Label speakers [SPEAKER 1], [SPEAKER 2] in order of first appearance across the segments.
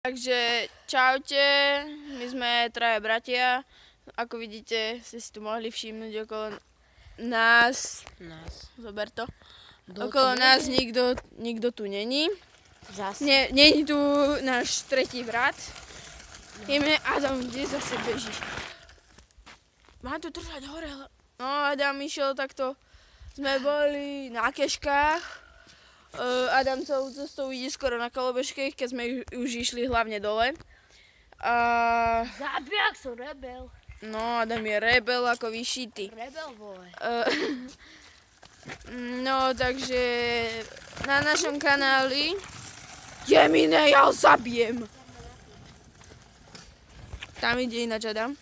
[SPEAKER 1] Takže čaute, my sme traja bratia, ako vidíte, ste si tu mohli všimnúť okolo nás, zober to, okolo nás nikto tu není, není tu náš tretí brat, jeme Adam, kde zase bežíš? Mám to držať hore, no Adam išiel takto, sme boli na keškách. Adam celú cestou ide skoro na kolobežke, keď sme už išli hlavne dole.
[SPEAKER 2] Zabijak som rebel.
[SPEAKER 1] No, Adam je rebel ako vyšitý.
[SPEAKER 2] Rebel vole.
[SPEAKER 1] No, takže na našom kanáli Jemine, ja ho zabijem. Tam ide ináč Adam.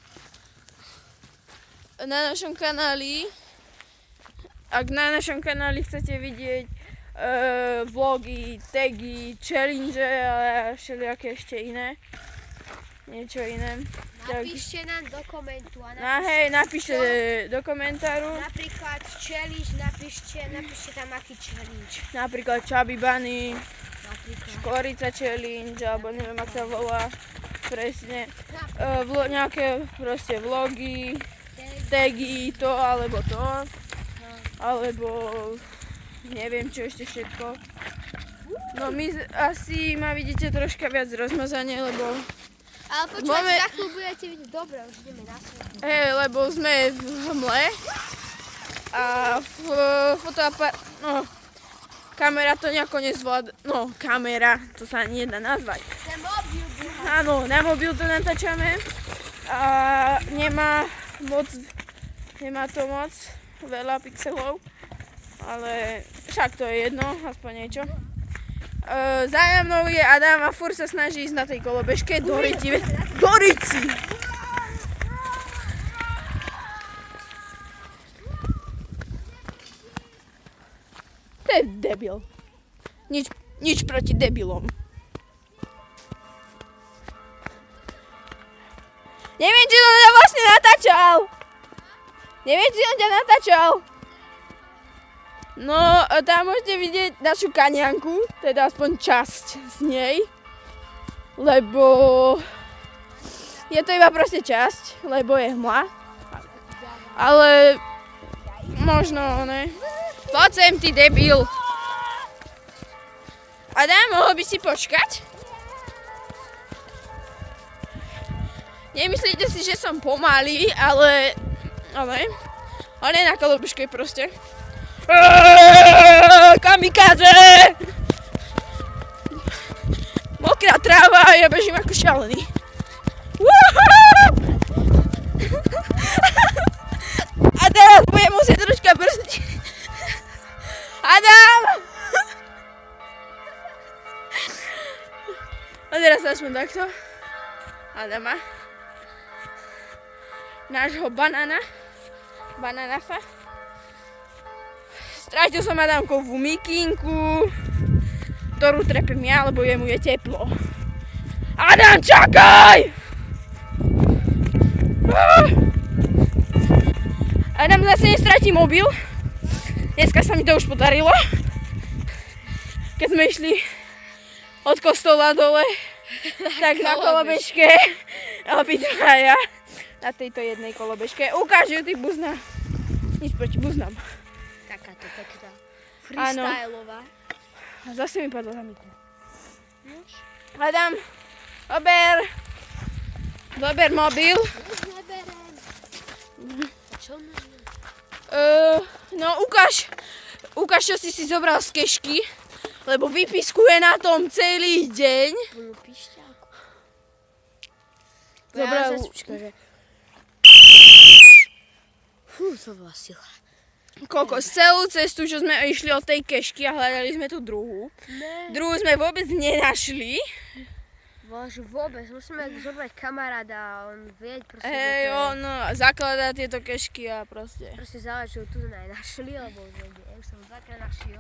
[SPEAKER 1] Na našom kanáli, ak na našom kanáli chcete vidieť vlogy, tagy, challenge a všelijaké ešte iné. Niečo iné.
[SPEAKER 2] Napíšte nám do komentu.
[SPEAKER 1] Napíšte do komentáru.
[SPEAKER 2] Napríklad challenge, napíšte tam aký challenge.
[SPEAKER 1] Napríklad Chubby Bunny, Škorica challenge, alebo neviem, ak sa volá presne. Nejaké proste vlogy, tagy, to alebo to. Alebo neviem čo ešte všetko. No my asi ma vidíte troška viac rozmazanie, lebo...
[SPEAKER 2] Ale počúvajte, za chvíľu budete vidieť dobre, už ideme na svet.
[SPEAKER 1] Lebo sme v hmle. A kamera to nejako nezvláda. No, kamera, to sa nedá nazvať.
[SPEAKER 2] Ten mobil
[SPEAKER 1] áno, na mobil to natáčame. A nemá to moc veľa pixelov. Ale však to je jedno, aspoň niečo. Za mnou je Adam a furt sa snaží ísť na tej kolobežke do Rici. To je debil. Nič proti debilom. Neviem, či som ťa vlastne natáčal. No, tam môžete vidieť našu kanianku, teda aspoň časť z nej, lebo je to iba proste časť, lebo je hmla, ale možno, ne. Poď sem, ty debil. Adam, mohol by si počkať? Nemyslíte si, že som pomalý, ale on je na kolobežke proste. Kamikaze! Mokrá tráva a ja bežím ako šialený. A teraz budem musieť troška brzdiť. Adam! A teraz aspoň takto. Adama. Nášho bananafa. Strátil som Adamkovú mikinku, ktorú trepem ja, lebo jemu je teplo. Adam, čakaj! Adam zase nestratí mobil. Dneska sa mi to už podarilo. Keď sme išli od kostola dole, tak na kolobežke obidvaja na tejto jednej kolobežke. Ukážu ty buzna. Nič proti buznám.
[SPEAKER 2] Takáto pekná. Freestyleová.
[SPEAKER 1] A zase mi padlo za mikro. Adam, zober mobil.
[SPEAKER 2] Už neberem. A čo mám?
[SPEAKER 1] No ukáž, čo si zobral z kešky, lebo vypiskuje na tom celý deň.
[SPEAKER 2] Plnú pišťalku.
[SPEAKER 1] Zobral...
[SPEAKER 2] Fú, to bola sila.
[SPEAKER 1] Kokos, celú cestu, čo sme išli od tej kešky a hľadali sme tú druhú. Druhú sme vôbec nenašli.
[SPEAKER 2] Bože, vôbec, musíme zobrať kamaráda a on vie proste...
[SPEAKER 1] On zakladá tieto kešky a proste...
[SPEAKER 2] Proste záleží, že ho tu našli, lebo už som dvakrát našiel.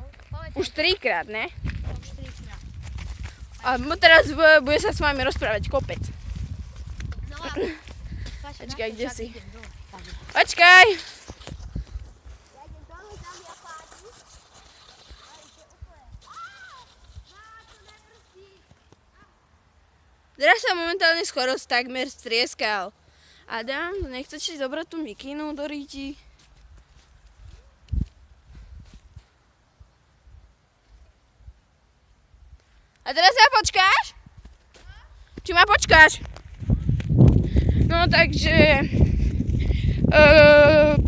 [SPEAKER 1] Už 3-krát, ne?
[SPEAKER 2] Už 3-krát.
[SPEAKER 1] A teraz bude sa s vami rozprávať kopec.
[SPEAKER 2] No a...
[SPEAKER 1] Počkaj, kde si? Počkaj! Teraz sa momentálne skoro takmer strieskal. Adam, nechceš si zobrať tú mikinu do ríti? A teraz sa počkáš? Či ma počkáš? No takže...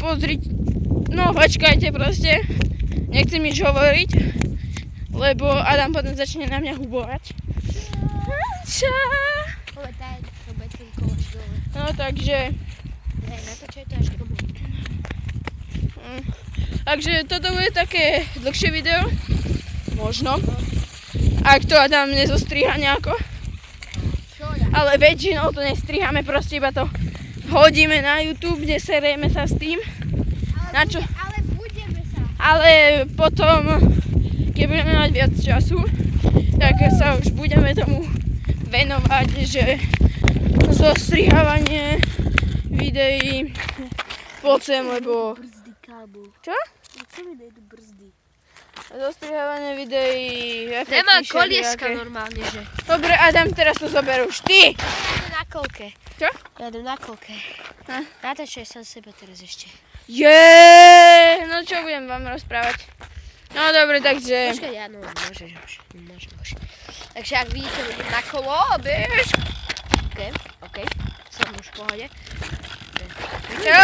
[SPEAKER 1] pozri... No počkajte proste. Nechcem nič hovoriť. Lebo Adam potom začne na mňa hubovať. Čo? No takže... Takže toto bude také dlhšie video. Možno. Ak to Adam nezostriha nejako. Ale väčšinou to nestrihame, proste iba to hodíme na YouTube, neserejeme sa s tým. Na čo?
[SPEAKER 2] Ale budeme sa.
[SPEAKER 1] Ale potom, keď budeme mať viac času, tak sa už budeme tomu venovať, že zostrihávanie videí pocem, lebo...
[SPEAKER 2] Brzdy, kámo.
[SPEAKER 1] Čo?
[SPEAKER 2] Co mi nejdu brzdy?
[SPEAKER 1] Zostrihávanie videí, efekty
[SPEAKER 2] Nemá kolieska
[SPEAKER 1] všelijaké.
[SPEAKER 2] normálne, že?
[SPEAKER 1] Dobre, Adam, teraz to zoberúš ty.
[SPEAKER 2] Ja idem na kolke.
[SPEAKER 1] Čo?
[SPEAKER 2] Ja idem na kolke.
[SPEAKER 1] Ha?
[SPEAKER 2] Natáčaj sám seba teraz ešte.
[SPEAKER 1] No čo budem vám rozprávať? No dobre, takže...
[SPEAKER 2] Počkaj, ja, no môžeš už. Takže ak vidíte, idem na kolo, bež. OK. Som už v pohode.
[SPEAKER 1] Čo?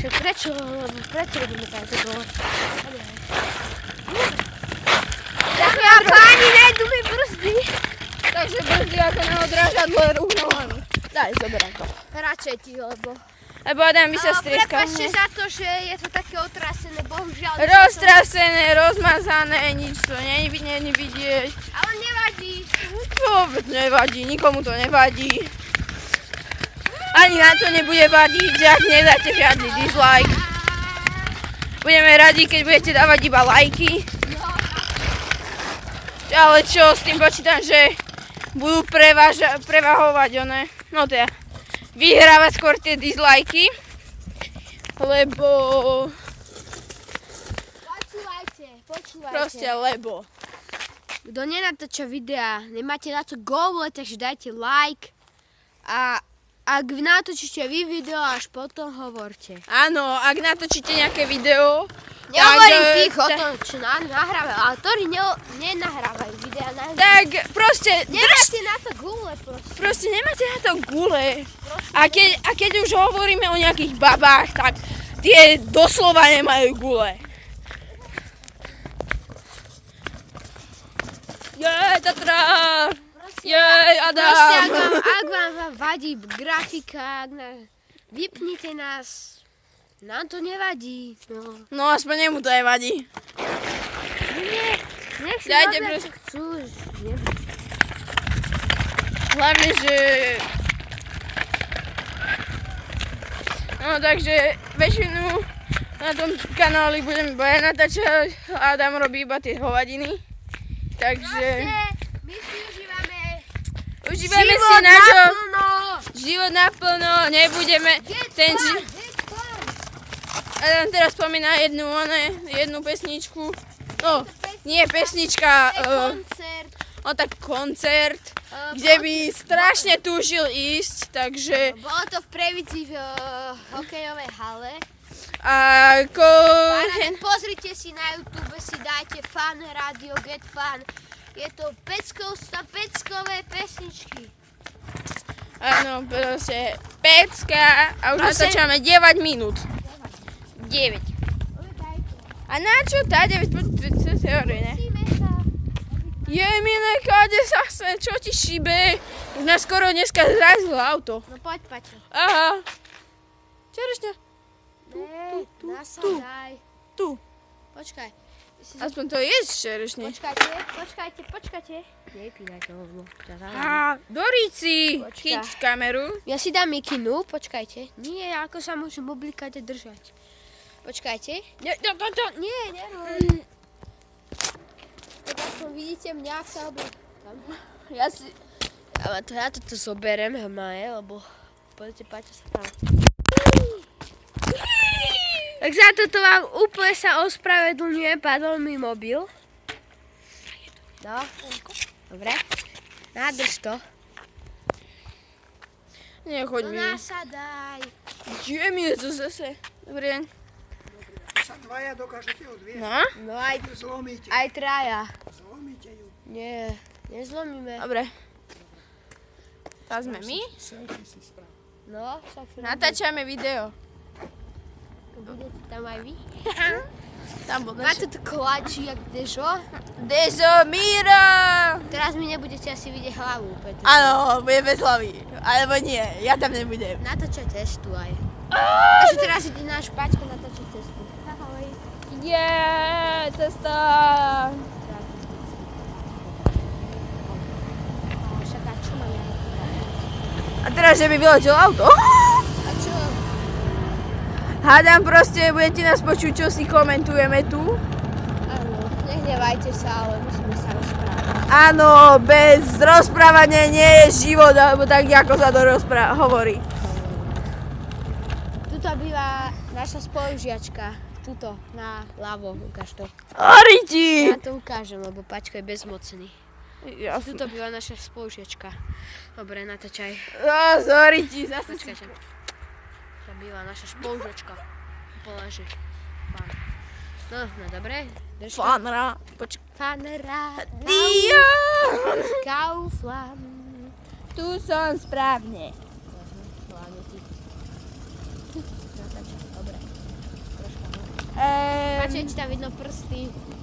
[SPEAKER 2] Prečo robíme takto dole? Dámy a páni, nejdu mi brzdy.
[SPEAKER 1] Takže brzdy ako na odrážadle rovnováhu. Daj, zoberám to.
[SPEAKER 2] Radšej ty, lebo...
[SPEAKER 1] Lebo Adam by sa strieskal.
[SPEAKER 2] Prepáčte za to, že je to také otrasené, bohužiaľ.
[SPEAKER 1] Roztrasené, rozmazané, nič to není vidieť.
[SPEAKER 2] Ale nevadí.
[SPEAKER 1] Vôbec nevadí, nikomu to nevadí. Ani na to nebude vadiť, že ak nedáte žiadny dislike. Budeme radi, keď budete dávať iba lajky. Ale čo, s tým počítam, že budú prevahovať one. No teda, vyhrávať skôr tie dislajky. Lebo...
[SPEAKER 2] Počúvajte.
[SPEAKER 1] Proste lebo.
[SPEAKER 2] Kto nenatáča videá, nemáte na to gól, takže dajte like. A ak natočíte vy video, až potom hovorte.
[SPEAKER 1] Áno, ak natočíte nejaké video,
[SPEAKER 2] Nehovorím tých o tom, čo nahrávajú, ale ktorí nenahrávajú videá.
[SPEAKER 1] Tak proste,
[SPEAKER 2] nemáte na to gule proste.
[SPEAKER 1] Proste nemáte na to gule. A keď už hovoríme o nejakých babách, tak tie doslova nemajú gule. Jej, Tatra! Jej, Adam!
[SPEAKER 2] Proste, ak vám vadí grafika, vypnite nás. Nám to nevadí.
[SPEAKER 1] No aspoň nemu to nevadí.
[SPEAKER 2] Nech si
[SPEAKER 1] Dajte
[SPEAKER 2] robia,
[SPEAKER 1] proste.
[SPEAKER 2] čo chcú.
[SPEAKER 1] Hlavne, že... No takže väčšinu na tom kanáli budem iba natáčať a Adam robí iba tie hovadiny. Takže...
[SPEAKER 2] My si
[SPEAKER 1] Užívame si
[SPEAKER 2] život
[SPEAKER 1] na čo?
[SPEAKER 2] naplno.
[SPEAKER 1] Život naplno, nebudeme... Adam teraz spomína jednu pesničku. No, nie pesnička,
[SPEAKER 2] Koncert.
[SPEAKER 1] tak koncert, kde by strašne túžil ísť, takže...
[SPEAKER 2] Bolo to v Previdzi v hokejovej hale.
[SPEAKER 1] Ako...
[SPEAKER 2] Pozrite si na YouTube, si dajte Fun Radio, Get Fun. Je to peckové pesničky.
[SPEAKER 1] Áno, proste pecka a už natáčame 9 minút. 9. A na čo tá 9? Cez teórie, ne? Jej, Minek, kde sa chce? Čo ti šíbe? Už nás skoro dneska zrazilo auto.
[SPEAKER 2] No poď, Paťo.
[SPEAKER 1] Aha. Čerešňa?
[SPEAKER 2] Nasadaj.
[SPEAKER 1] Tu.
[SPEAKER 2] Počkaj.
[SPEAKER 1] Aspoň to je čerešne.
[SPEAKER 2] Počkajte. Nepínaj to hovno.
[SPEAKER 1] Doríci,
[SPEAKER 2] Počkaj.
[SPEAKER 1] chyť kameru.
[SPEAKER 2] Ja si dám mikinu, počkajte. Nie, ako sa môžem oblikať a držať. Počkajte. Nie, nerob. Tak aspoň vidíte mňa, ak sa oblíkam. Ja toto zoberiem, lebo poďte, Paťo sa tam. Tak za toto vám úplne sa ospravedlňujem, padol mi mobil. No, dobre. Nádrž to.
[SPEAKER 1] Nechoď
[SPEAKER 2] No
[SPEAKER 1] mi.
[SPEAKER 2] nasadaj.
[SPEAKER 1] Kde mi je to zase? Dobrý deň.
[SPEAKER 3] Sa dvaja dokážete odviesť.
[SPEAKER 1] No,
[SPEAKER 2] No aj
[SPEAKER 3] Zlomíte.
[SPEAKER 2] traja.
[SPEAKER 3] Zlomíte ju.
[SPEAKER 2] Nie, nezlomíme.
[SPEAKER 1] dobre. Tá sme my.
[SPEAKER 3] Selfie si sprav.
[SPEAKER 2] No, však si
[SPEAKER 1] Natáčame video.
[SPEAKER 2] budete tam aj vy.
[SPEAKER 1] Tam bol
[SPEAKER 2] Máte to kladží, jak dešo.
[SPEAKER 1] Dezomíra!
[SPEAKER 2] Teraz mi nebudete asi vidieť hlavu, Petr.
[SPEAKER 1] Áno, bude bez hlavy. Alebo nie, ja tam nebudem.
[SPEAKER 2] Natáčaj cestu aj. Takže teraz ide náš Paťko natáčať cestu. Ahoj.
[SPEAKER 1] Je, cesta.
[SPEAKER 2] Však a čo mám ja?
[SPEAKER 1] A teraz, že by vyletelo auto.
[SPEAKER 2] A čo?
[SPEAKER 1] Hádam proste, budete nás počuť, čo si komentujeme tu.
[SPEAKER 2] Áno, nehnevajte sa, ale musíme sa rozprávať.
[SPEAKER 1] Áno, bez rozprávania nie je život, alebo tak, ako sa to hovorí.
[SPEAKER 2] Tuto býva naša spolužiačka. Tuto, na ľavo, ukáž to.
[SPEAKER 1] Horiti!
[SPEAKER 2] Ja to ukážem, lebo Paťko je bezmocný.
[SPEAKER 1] Jasne.
[SPEAKER 2] Tuto býva naša spolužiačka. Dobre, natáčaj.
[SPEAKER 1] No, sorry ti, zase si...
[SPEAKER 2] Počkajte. To býva naša spolužiačka. Položi. Fán. No, dobre. Drž to.
[SPEAKER 1] Fanra.
[SPEAKER 2] Fanera.
[SPEAKER 1] Dia!
[SPEAKER 2] Kaufland.
[SPEAKER 1] Tu som správne.
[SPEAKER 2] Hlavne ty. Natáčaj, dobre. Paťa, ti tam vidno prsty.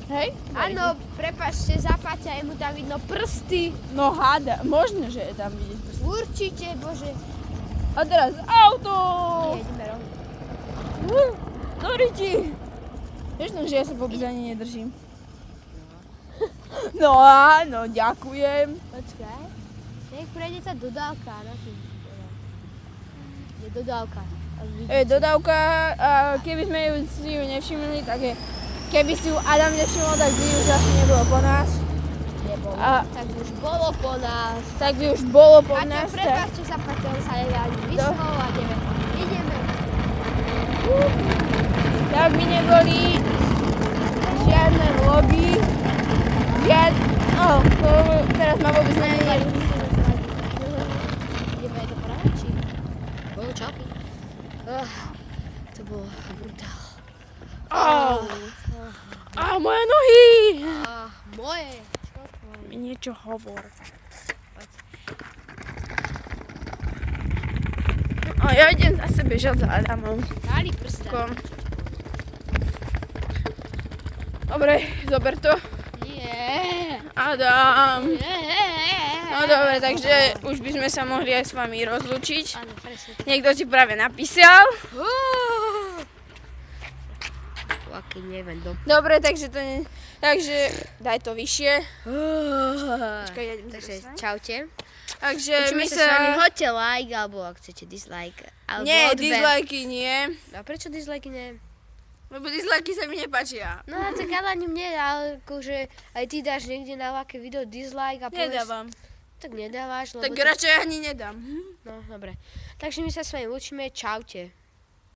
[SPEAKER 1] Hej?
[SPEAKER 2] Áno, prepáčte, za Paťa, je mu tam vidno prsty.
[SPEAKER 1] No háda, možno, že je tam vidieť prsty.
[SPEAKER 2] Určite, bože.
[SPEAKER 1] A teraz auto!
[SPEAKER 2] Jedeme rovno.
[SPEAKER 1] Sorry ti. Vieš no, že ja sa vôbec ani nedržím. No áno, ďakujem.
[SPEAKER 2] Počkaj. Nech prejde tá dodávka na tým. Je dodávka.
[SPEAKER 1] Dodávka, a keby sme si ju nevšimli, tak je... Keby si ju Adam nevšimol, tak by už asi nebolo po nás.
[SPEAKER 2] Nebolo.
[SPEAKER 1] A-
[SPEAKER 2] Tak už bolo po nás.
[SPEAKER 1] Tak by už bolo po
[SPEAKER 2] Paťa,
[SPEAKER 1] nás. Tak...
[SPEAKER 2] prepáčte sa, Paťa, on sa nevie ani vysmol a ideme.
[SPEAKER 1] Tak by neboli žiadne lobby, teraz ma vôbec nevie.
[SPEAKER 2] Ideme do práve, či? Bolo čaky. To bolo brutál.
[SPEAKER 1] Moje nohy!
[SPEAKER 2] Moje.
[SPEAKER 1] Mi niečo hovor. Ja idem zase bežať za Adamom.
[SPEAKER 2] Dali prsta.
[SPEAKER 1] Dobre, zober to.
[SPEAKER 2] Nie.
[SPEAKER 1] Adam.
[SPEAKER 2] Nie.
[SPEAKER 1] No dobre, takže už by sme sa mohli aj s vami rozlúčiť.
[SPEAKER 2] Áno, presne.
[SPEAKER 1] Niekto ti práve napísal.
[SPEAKER 2] Aký neviem,
[SPEAKER 1] Dobre, takže to nie... Takže daj to vyššie. Počkaj, ja idem
[SPEAKER 2] Takže
[SPEAKER 1] zase.
[SPEAKER 2] čaute.
[SPEAKER 1] Takže
[SPEAKER 2] Učíme
[SPEAKER 1] my
[SPEAKER 2] sa s vami,
[SPEAKER 1] sa...
[SPEAKER 2] hoďte like, alebo ak chcete dislike. Alebo
[SPEAKER 1] Nie,
[SPEAKER 2] odber.
[SPEAKER 1] dislajky nie.
[SPEAKER 2] A prečo dislike nie?
[SPEAKER 1] Lebo dislajky sa mi nepáčia.
[SPEAKER 2] No tak ale ani mne, ale akože aj ty dáš niekde na ľahké video dislike a povieš...
[SPEAKER 1] Nedávam.
[SPEAKER 2] Tak nedávaš, lebo...
[SPEAKER 1] Tak radšej ani nedám.
[SPEAKER 2] No, dobre. Takže my sa s vami učíme, čaute.